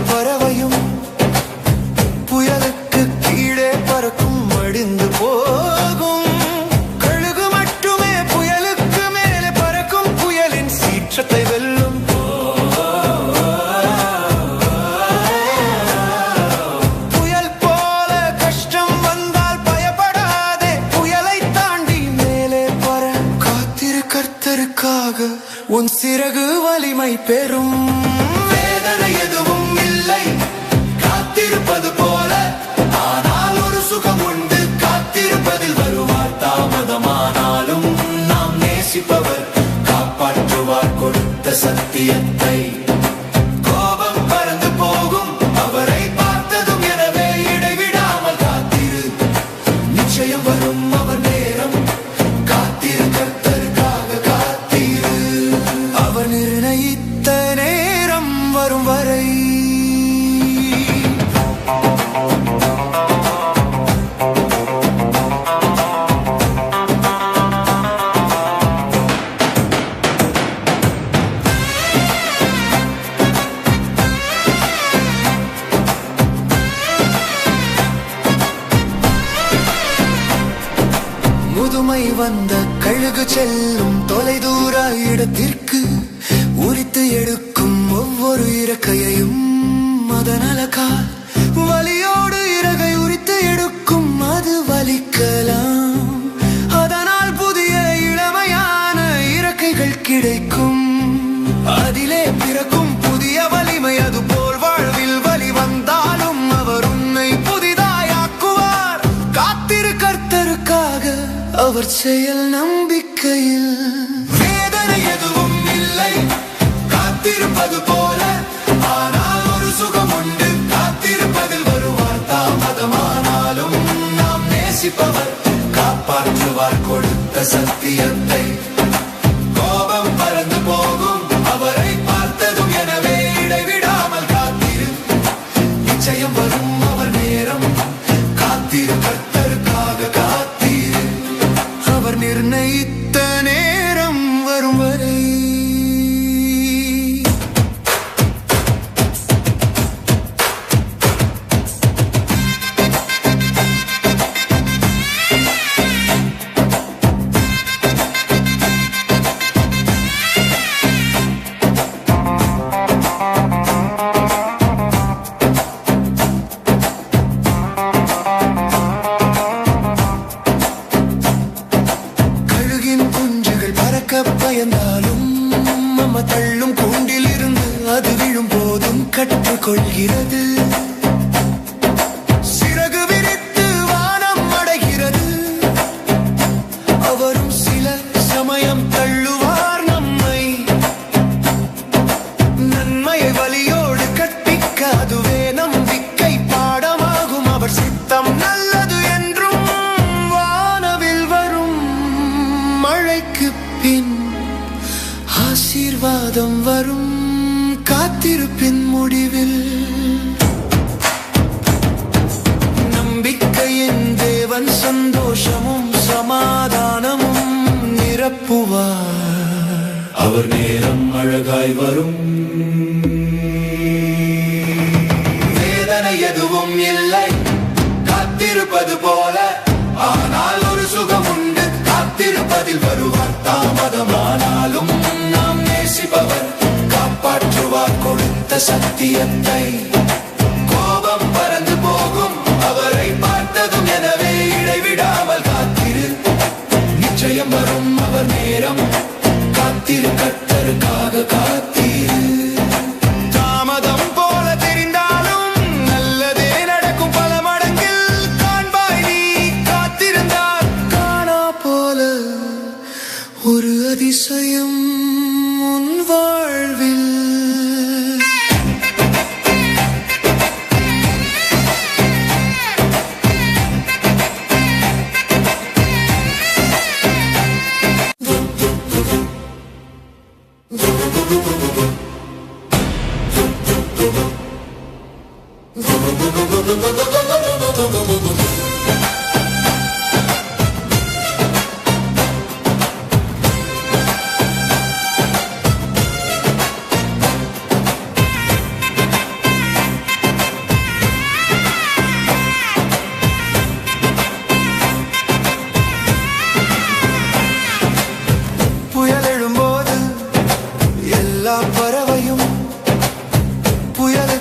பறவையும் புயலுக்கு கீழே பறக்கும் மடிந்து போகும். கழுகு மட்டுமே புயலுக்கு மேலே பறக்கும், புயலின் சீற்றத்தை வெல்லும். புயல் போல கஷ்டம் வந்தால் பயப்படாதே, புயலை தாண்டி மேலே பற. காத்திரு, கர்த்தருக்காக உன் சிறகு வலிமை பெறும். வேதனை எதுவும் இல்லை காத்திருப்பது போல, ஆனால் ஒரு சுகம் உண்டு காத்திருப்பதில். வருவார் தாமதமானாலும் நாம் நேசிப்பவர் காப்பாற்றுவார் கொடுத்த சத்தியத்தை. கோபம் பறந்து போகும் அவரை பார்த்ததும், எனவே இடைவிடாமல் காத்திரு, நிச்சயம் வரும் அவர் நேரம். காத்திரு, கர்த்தருக்காக காத்திரு, அவர் நிர்ணயித்த நேரம் வரும் வரை. முதுமை வந்த கழுகு செல்லும் தொலைதூர இடத்திற்கு, உரித்து எடுக்கும் ஒவ்வொரு இறக்கையையும் அதனலக்கால். வலியோடு இறகை உரித்து எடுக்கும், அது வலிக்கலாம். அதனால் புதிய இளமையான இறக்கைகள் கிடைக்கும். அதிலே பிறக்கும் புதிய வலிமை, அது போல் வாழ்வில் வலி வந்தாலும் அவர் உன்னை புதிதாயாக்குவார். காத்திரு, கர்த்தருக்காக அவர் செயல் நம்பிக்கையில். வேதனை எதுவும் இல்லை காத்திருப்பது போல, ஆனால் ஒரு சுகம் உண்டு காத்திருப்பதில். வருவார் தாமதமானாலும் நாம் நேசிப்பவர் காப்பாற்றுவார் கொடுத்த சத்தியத்தை. கோபம் பறந்து போகும் அவரை பார்த்ததும், எனவே இடைவிடாமல் காத்திரு, நிச்சயம் வரும் அவர் நேரம். காத்திரு, கர்த்தருக்காக காத்திரு, அவர் நிர்ணயித்த நேரம் வரும் வரை. பயந்தாலும் அம்மா தள்ளும் கூண்டில் இருந்து அது விழும் போதும் கற்றுக்கொள்கிறது. சிறகு விரித்து வானம் அடைகிறது. அவரும் சில சமயம் தள்ளுவார் நம்மை. நன்மையை வலியோடு கற்பிக்க அதுவே நம்பிக்கை பாடமாகும். அவர் சித்தம் நல்லது என்றும். வானவில் வரும் மழைக்கு பின் ஆசீர்வாதம் வரும். காத்திருப்பின் முடிவில் நம்பிக்கையின் தேவன் சந்தோஷமும் சமாதானமும் நிரப்புவார். அவர் நேரம் அழகாய் வரும். வேதனை எதுவும் இல்லை காத்திருப்பது போல, ஆனால் ஒரு சுகம் உண்டு காத்திருப்பதில். வருவார் தாமதமானாலும் நாம் நேசிப்பவர் காப்பாற்றுவார் கொடுத்த சத்தியத்தை. கோபம் பறந்து போகும் அவரை பார்த்ததும், எனவே இடைவிடாமல் காத்திரு, நிச்சயம் வரும் அவர் நேரம். காத்திரு, கர்த்தருக்காக காத்திரு. தாமதம் போல தெரிந்தாலும் நல்லதே நடக்கும். பல மடங்கில் காண்பாய் நீ காத்திருந்தால். காணா போல ஒரு அதிசயம் உன் வாழ்வில். புயல் எழும்போது எல்லா பறவையும் புயல்